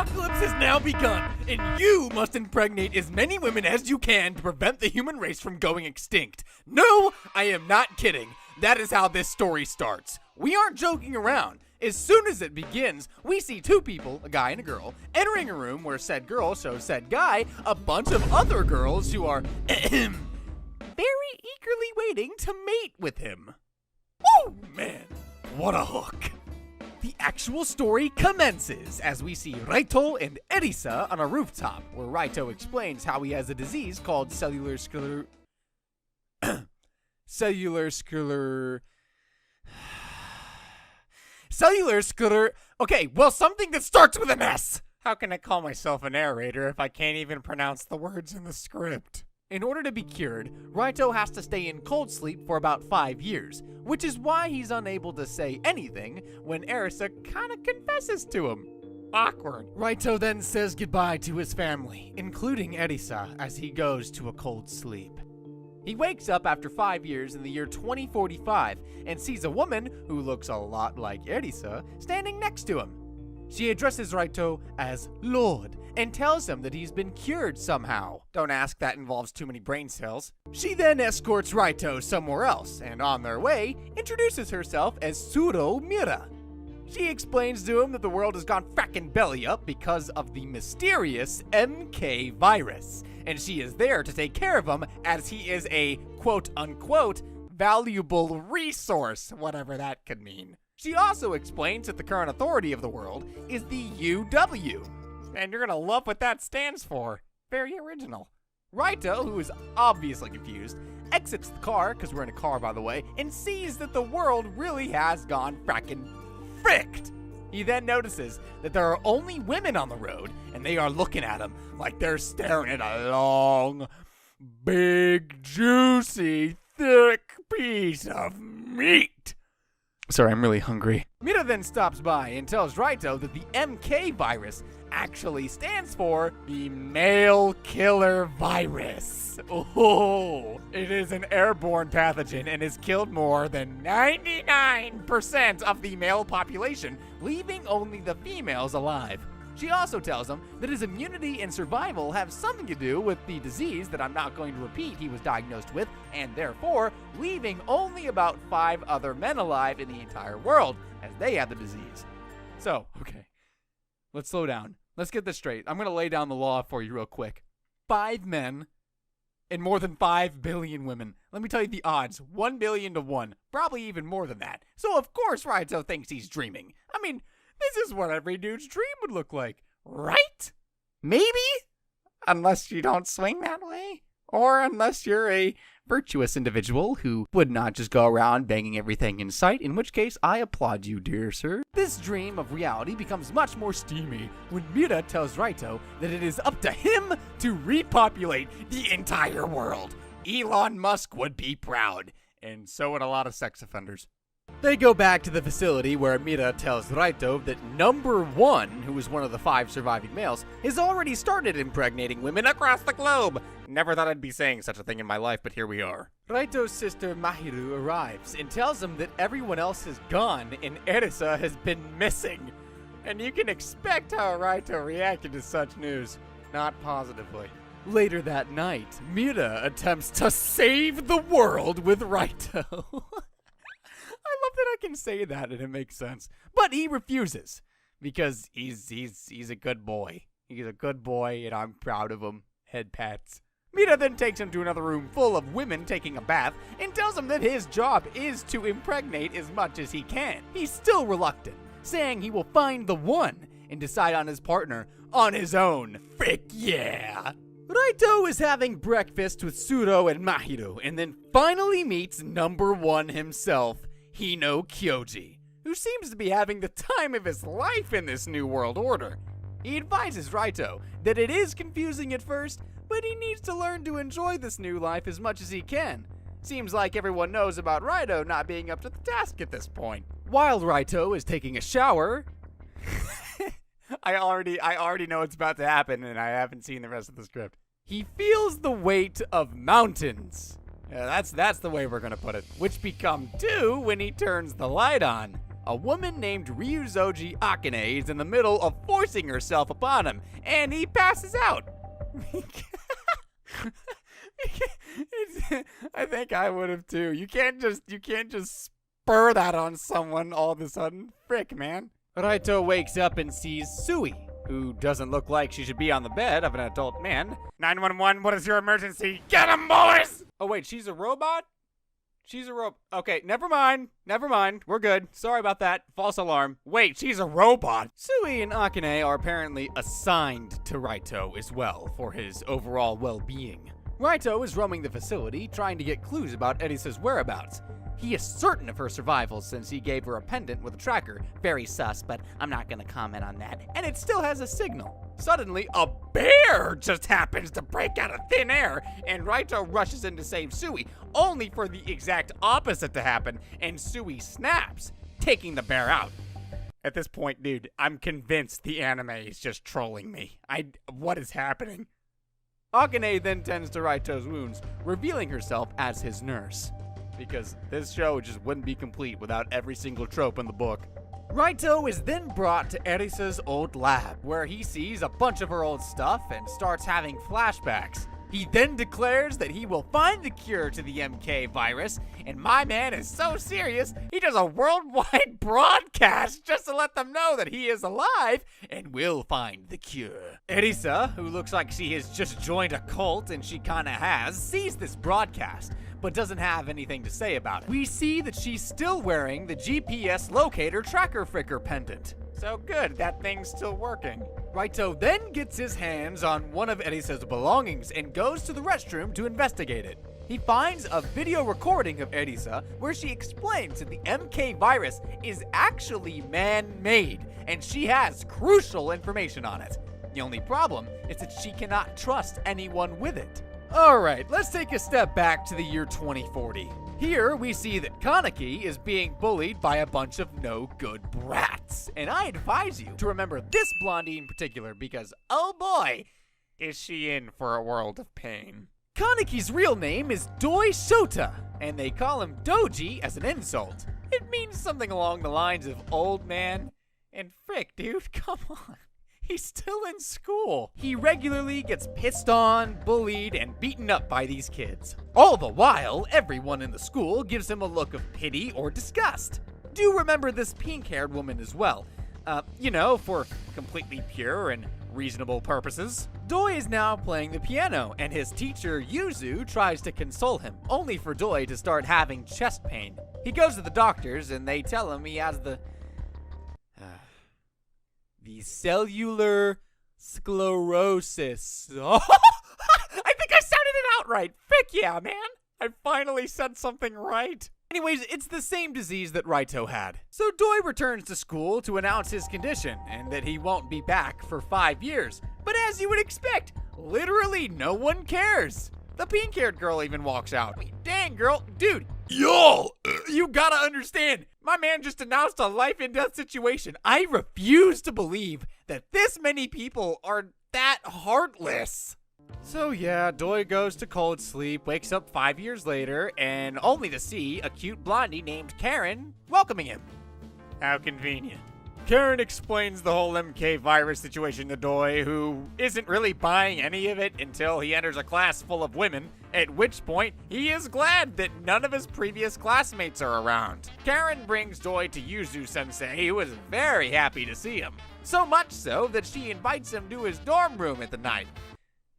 apocalypse has now begun, and you must impregnate as many women as you can to prevent the human race from going extinct. No, I am not kidding. That is how this story starts. We aren't joking around. As soon as it begins, we see two people, a guy and a girl, entering a room where said girl shows said guy a bunch of other girls who are very eagerly waiting to mate with him. Oh man, what a hook. The actual story commences as we see Raito and Erisa on a rooftop, where Raito explains how he has a disease called cellular okay, well, something that starts with an S. How can I call myself a narrator if I can't even pronounce the words in the script? In order to be cured, Raito has to stay in cold sleep for about 5 years, which is why he's unable to say anything when Erisa kinda confesses to him. Awkward. Raito then says goodbye to his family, including Erisa, as he goes to a cold sleep. He wakes up after 5 years in the year 2045 and sees a woman who looks a lot like Erisa standing next to him. She addresses Raito as Lord and tells him that he's been cured somehow. Don't ask, that involves too many brain cells. She then escorts Raito somewhere else and on their way introduces herself as W쏘ᴛᴄဃ. She explains to him that the world has gone frackin' belly up because of the mysterious MK virus, and she is there to take care of him as he is a quote-unquote valuable resource, whatever that could mean. She also explains that the current authority of the world is the UW, and you're gonna love what that stands for. Very original. Raito, who is obviously confused, exits the car, because we're in a car by the way, and sees that the world really has gone frackin' fricked. He then notices that there are only women on the road, and they are looking at him like they're staring at a long, big, juicy, thick piece of meat. Sorry, I'm really hungry. Mira then stops by and tells Raito that the MK virus actually stands for the male killer virus. Oh, it is an airborne pathogen and has killed more than 99% of the male population, leaving only the females alive. She also tells him that his immunity and survival have something to do with the disease that I'm not going to repeat he was diagnosed with, and therefore leaving only about 5 other men alive in the entire world, as they have the disease. So, okay, let's slow down. Let's get this straight. I'm going to lay down the law for you real quick. 5 men and more than 5 billion women. Let me tell you the odds. 1 billion to 1. Probably even more than that. So of course Raito thinks he's dreaming. I mean, this is what every dude's dream would look like, right? Maybe? Unless you don't swing that way. Or unless you're a virtuous individual who would not just go around banging everything in sight, in which case I applaud you, dear sir. This dream of reality becomes much more steamy when Mira tells Raito that it is up to him to repopulate the entire world. Elon Musk would be proud, and so would a lot of sex offenders. They go back to the facility where Mira tells Raito that number 1, who is one of the 5 surviving males, has already started impregnating women across the globe. Never thought I'd be saying such a thing in my life, but here we are. Raito's sister Mahiru arrives and tells him that everyone else has gone and Erisa has been missing. And you can expect how Raito reacted to such news. Not positively. Later that night, Mira attempts to save the world with Raito. I love that I can say that and it makes sense. But he refuses because he's a good boy. He's a good boy and I'm proud of him. Head pats. Mira then takes him to another room full of women taking a bath and tells him that his job is to impregnate as much as he can. He's still reluctant, saying he will find the one and decide on his partner on his own. Frick yeah! Raito is having breakfast with Suro and Mahiru and then finally meets number 1 himself, Hino Kyoji, who seems to be having the time of his life in this new world order. He advises Raito that it is confusing at first, but he needs to learn to enjoy this new life as much as he can. Seems like everyone knows about Raito not being up to the task at this point. While Raito is taking a shower, I already know what's about to happen and I haven't seen the rest of the script. He feels the weight of mountains. Yeah, that's the way we're gonna put it. Which become 2 when he turns the light on. A woman named W쏘ᴛᴄဃ Tnghis is in the middle of forcing herself upon him, and he passes out. I think I would have too. You can't just spur that on someone all of a sudden. Frick, man. Raito wakes up and sees Sui, who doesn't look like she should be on the bed of an adult man. 911, what is your emergency? Get him, boys! Oh wait, she's a robot? She's a robot. Okay, never mind. We're good. Sorry about that. False alarm. Wait, she's a robot. Sui and Akane are apparently assigned to Raito as well for his overall well-being. Raito is roaming the facility trying to get clues about Erisa's whereabouts. He is certain of her survival since he gave her a pendant with a tracker. Very sus, but I'm not gonna comment on that. And it still has a signal. Suddenly, a bear just happens to break out of thin air, and Raito rushes in to save Sui, only for the exact opposite to happen, and Sui snaps, taking the bear out. At this point, dude, I'm convinced the anime is just trolling me. What is happening? Akane then tends to Raito's wounds, revealing herself as his nurse. Because this show just wouldn't be complete without every single trope in the book. Raito is then brought to Erisa's old lab, where he sees a bunch of her old stuff and starts having flashbacks. He then declares that he will find the cure to the MK virus, and my man is so serious, he does a worldwide broadcast just to let them know that he is alive and will find the cure. Erisa, who looks like she has just joined a cult, and she kinda has, sees this broadcast, but doesn't have anything to say about it. We see that she's still wearing the GPS locator tracker fricker pendant. So good, that thing's still working. Raito then gets his hands on one of Erisa's belongings and goes to the restroom to investigate it. He finds a video recording of Erisa where she explains that the MK virus is actually man-made, and she has crucial information on it. The only problem is that she cannot trust anyone with it. Alright, let's take a step back to the year 2040. Here, we see that Kaneki is being bullied by a bunch of no-good brats. And I advise you to remember this blondie in particular because, oh boy, is she in for a world of pain. Kaneki's real name is Doi Shota, and they call him Doji as an insult. It means something along the lines of old man. And frick, dude, come on. He's still in school. He regularly gets pissed on, bullied, and beaten up by these kids. All the while, everyone in the school gives him a look of pity or disgust. Do remember this pink-haired woman as well. For completely pure and reasonable purposes. Doi is now playing the piano, and his teacher, Yuzu, tries to console him, only for Doi to start having chest pain. He goes to the doctors, and they tell him he has the cellular sclerosis. Oh, I think I sounded it out right. Frick yeah, man. I finally said something right. Anyways, it's the same disease that Raito had. So Doi returns to school to announce his condition and that he won't be back for 5 years. But as you would expect, literally no one cares. The pink-haired girl even walks out. I mean, dang, girl. Dude, yo, you gotta understand. My man just announced a life-and-death situation. I refuse to believe that this many people are that heartless. So yeah, Doi goes to cold sleep, wakes up 5 years later, and only to see a cute blondie named Karen welcoming him. How convenient. Karen explains the whole MK virus situation to Doi, who isn't really buying any of it until he enters a class full of women, at which point he is glad that none of his previous classmates are around. Karen brings Doi to Yuzu-sensei, who is very happy to see him. So much so that she invites him to his dorm room at the night.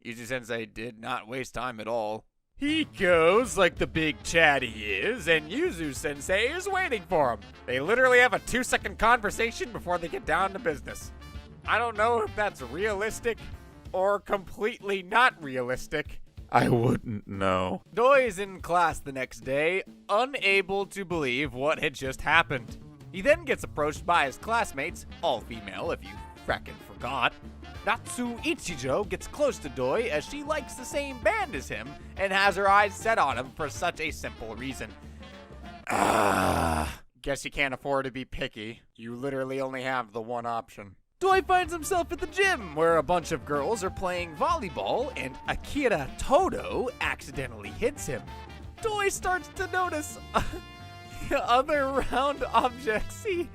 Yuzu-sensei did not waste time at all. He goes like the big chat he is, and Yuzu-sensei is waiting for him. They literally have a 2-second conversation before they get down to business. I don't know if that's realistic or completely not realistic. I wouldn't know. Doi is in class the next day, unable to believe what had just happened. He then gets approached by his classmates, all female if you frackin' forgot. Natsu Ichijo gets close to Doi as she likes the same band as him and has her eyes set on him for such a simple reason. Guess you can't afford to be picky. You literally only have the one option. Doi finds himself at the gym where a bunch of girls are playing volleyball and Akira Todo accidentally hits him. Doi starts to notice other round objects he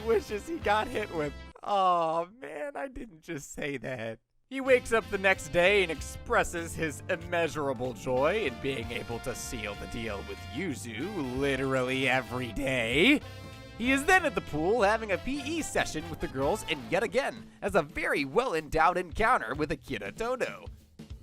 wishes he got hit with. Oh man, I didn't just say that. He wakes up the next day and expresses his immeasurable joy in being able to seal the deal with Yuzu literally every day. He is then at the pool having a PE session with the girls and yet again has a very well-endowed encounter with Akira Todo.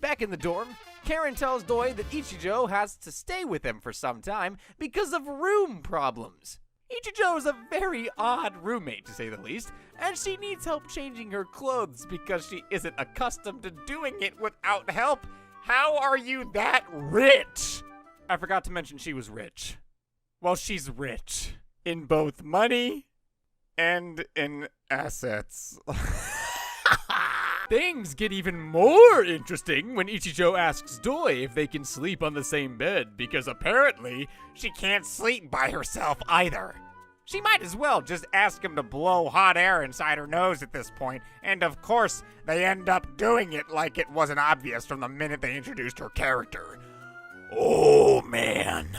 Back in the dorm, Karen tells Doi that Ichijo has to stay with him for some time because of room problems. Ichijo is a very odd roommate, to say the least, and she needs help changing her clothes because she isn't accustomed to doing it without help. How are you that rich? I forgot to mention she was rich. Well, she's rich. In both money and in assets. Things get even more interesting when Ichijo asks Doi if they can sleep on the same bed, because apparently she can't sleep by herself either. She might as well just ask him to blow hot air inside her nose at this point, and of course they end up doing it like it wasn't obvious from the minute they introduced her character. Oh man.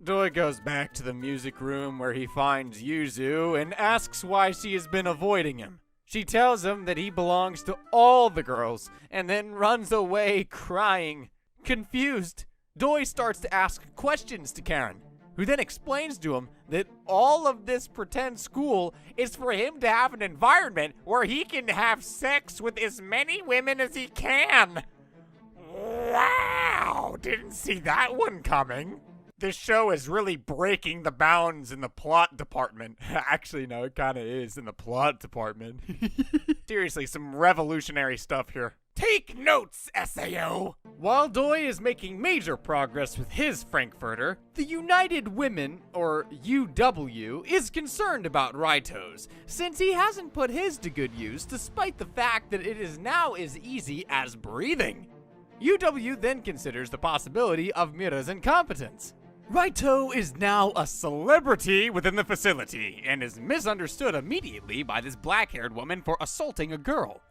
Doi goes back to the music room where he finds Yuzu and asks why she has been avoiding him. She tells him that he belongs to all the girls, and then runs away crying. Confused, Doi starts to ask questions to Karen, who then explains to him that all of this pretend school is for him to have an environment where he can have sex with as many women as he can. Wow, didn't see that one coming. This show is really breaking the bounds in the plot department. Actually, no, it kind of is in the plot department. Seriously, some revolutionary stuff here. Take notes, SAO! While Doi is making major progress with his Frankfurter, the United Women, or UW, is concerned about Raito's, since he hasn't put his to good use despite the fact that it is now as easy as breathing. UW then considers the possibility of Mira's incompetence. Raito is now a celebrity within the facility and is misunderstood immediately by this black-haired woman for assaulting a girl.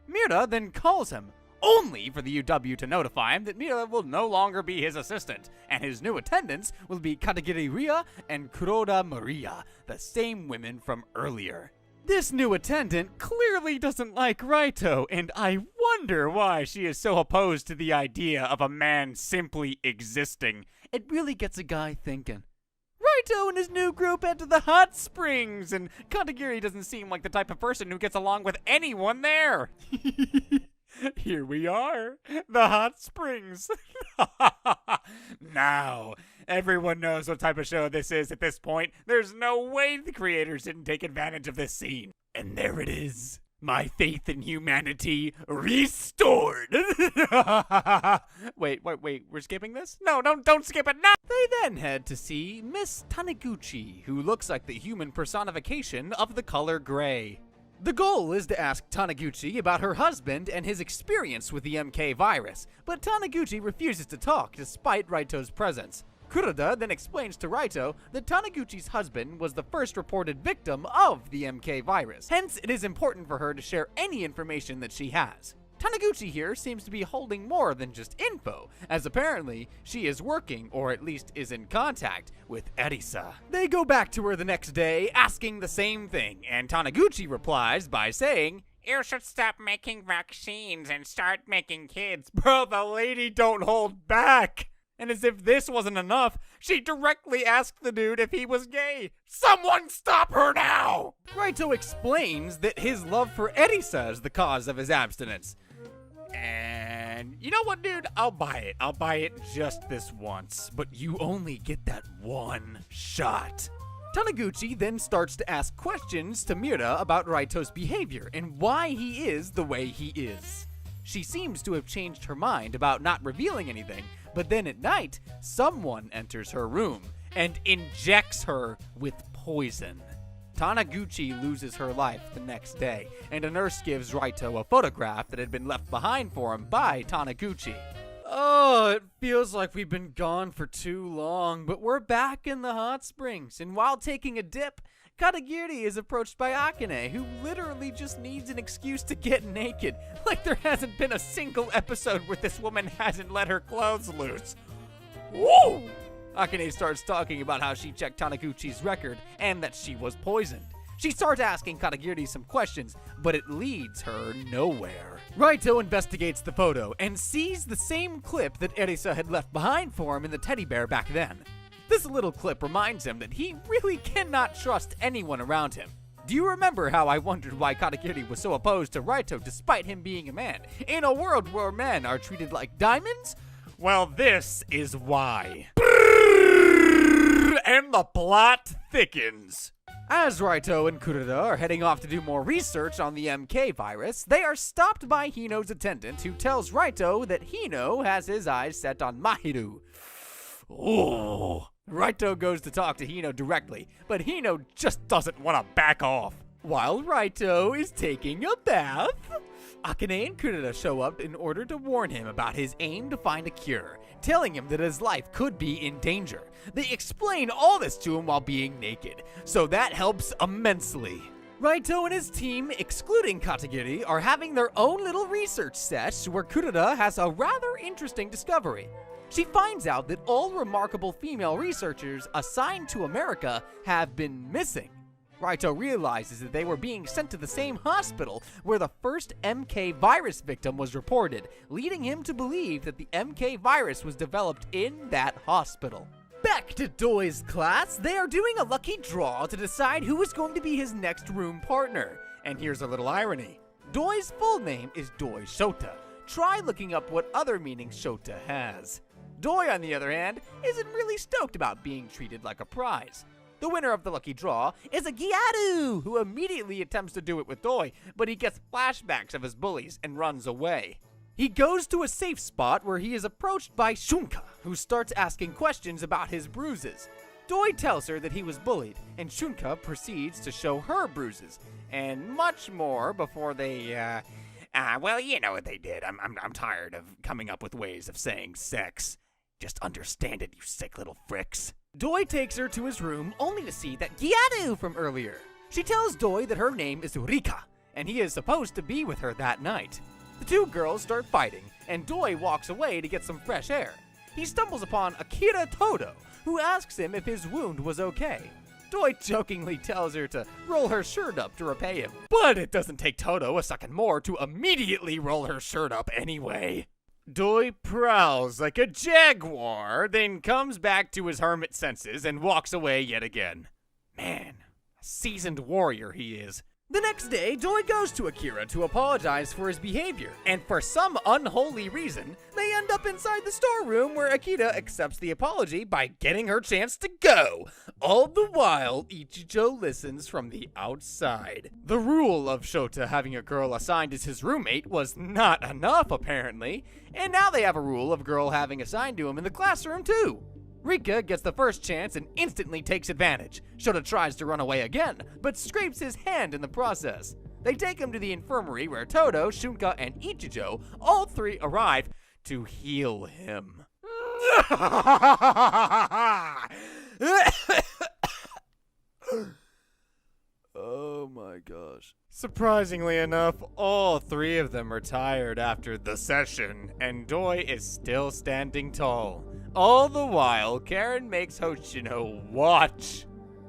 Mira then calls him, only for the UW to notify him that Mira will no longer be his assistant, and his new attendants will be Katagiri Ria and Kuroda Maria, the same women from earlier. This new attendant clearly doesn't like Raito, and I wonder why she is so opposed to the idea of a man simply existing. It really gets a guy thinking. Raito and his new group head to the hot springs, and Katagiri doesn't seem like the type of person who gets along with anyone there. Here we are, the hot springs. Now, everyone knows what type of show this is at this point. There's no way the creators didn't take advantage of this scene. And there it is. My faith in humanity restored. Wait, we're skipping this? No, don't skip it now. They then head to see Miss Taniguchi, who looks like the human personification of the color gray. The goal is to ask Taniguchi about her husband and his experience with the MK virus, but Taniguchi refuses to talk despite Raito's presence. Kuroda then explains to Raito that Taniguchi's husband was the first reported victim of the MK virus, hence it is important for her to share any information that she has. Taniguchi here seems to be holding more than just info, as apparently she is working, or at least is in contact, with Erisa. They go back to her the next day asking the same thing, and Taniguchi replies by saying, "You should stop making vaccines and start making kids." Bro, the lady don't hold back! And as if this wasn't enough, she directly asked the dude if he was gay. Someone stop her now! Raito explains that his love for Erisa is the cause of his abstinence. And you know what, dude? I'll buy it. I'll buy it just this once. But you only get that one shot. Taniguchi then starts to ask questions to Mira about Raito's behavior and why he is the way he is. She seems to have changed her mind about not revealing anything, but then at night, someone enters her room and injects her with poison. Taniguchi loses her life the next day, and a nurse gives Raito a photograph that had been left behind for him by Taniguchi. Oh, it feels like we've been gone for too long, but we're back in the hot springs, and while taking a dip, Katagiri is approached by Akane, who literally just needs an excuse to get naked. Like there hasn't been a single episode where this woman hasn't let her clothes loose. Woo! Akane starts talking about how she checked Taniguchi's record and that she was poisoned. She starts asking Katagiri some questions, but it leads her nowhere. Raito investigates the photo and sees the same clip that Erisa had left behind for him in the teddy bear back then. This little clip reminds him that he really cannot trust anyone around him. Do you remember how I wondered why Katagiri was so opposed to Raito despite him being a man, in a world where men are treated like diamonds? Well, this is why. And the plot thickens. As Raito and Kurita are heading off to do more research on the MK virus, they are stopped by Hino's attendant who tells Raito that Hino has his eyes set on Mahiru. Oh. Raito goes to talk to Hino directly, but Hino just doesn't want to back off. While Raito is taking a bath, Akane and Kurita show up in order to warn him about his aim to find a cure, telling him that his life could be in danger. They explain all this to him while being naked, so that helps immensely. Raito and his team, excluding Katagiri, are having their own little research sesh where Kurita has a rather interesting discovery. She finds out that all remarkable female researchers assigned to America have been missing. Raito realizes that they were being sent to the same hospital where the first MK virus victim was reported, leading him to believe that the MK virus was developed in that hospital. Back to Doi's class, they are doing a lucky draw to decide who is going to be his next room partner. And here's a little irony. Doi's full name is Doi Shota. Try looking up what other meanings Shota has. Doi, on the other hand, isn't really stoked about being treated like a prize. The winner of the lucky draw is a Gyaru, who immediately attempts to do it with Doi, but he gets flashbacks of his bullies and runs away. He goes to a safe spot where he is approached by Shunka, who starts asking questions about his bruises. Doi tells her that he was bullied, and Shunka proceeds to show her bruises, and much more before they, well, you know what they did. I'm tired of coming up with ways of saying sex. Just understand it, you sick little fricks. Doi takes her to his room only to see that Gyaru from earlier. She tells Doi that her name is Rika, and he is supposed to be with her that night. The two girls start fighting, and Doi walks away to get some fresh air. He stumbles upon Akira Todo, who asks him if his wound was okay. Doi jokingly tells her to roll her shirt up to repay him, but it doesn't take Todo a second more to immediately roll her shirt up anyway. Doi prowls like a jaguar, then comes back to his hermit senses and walks away yet again. Man, a seasoned warrior he is. The next day, Doi goes to Akira to apologize for his behavior, and for some unholy reason, they end up inside the storeroom where Akira accepts the apology by getting her chance to go. All the while, Ichijo listens from the outside. The rule of Shota having a girl assigned as his roommate was not enough, apparently, and now they have a rule of a girl having assigned to him in the classroom, too. Rika gets the first chance and instantly takes advantage. Shota tries to run away again, but scrapes his hand in the process. They take him to the infirmary where Todo, Shunka, and Ichijo, all three arrive to heal him. Oh my gosh. Surprisingly enough, all three of them are tired after the session, and Doi is still standing tall. All the while, Karen makes Hoshino watch.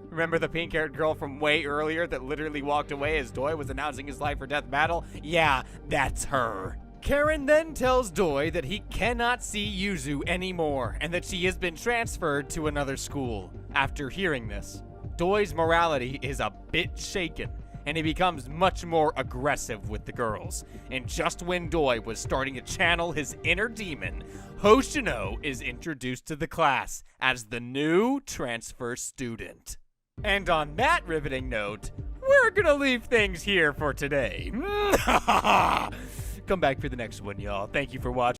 Remember the pink-haired girl from way earlier that literally walked away as Doi was announcing his life or death battle? Yeah, that's her. Karen then tells Doi that he cannot see Yuzu anymore, and that she has been transferred to another school. After hearing this, Doi's morality is a bit shaken, and he becomes much more aggressive with the girls. And just when Doi was starting to channel his inner demon, Hoshino is introduced to the class as the new transfer student. And on that riveting note, we're gonna leave things here for today. Come back for the next one, y'all. Thank you for watching.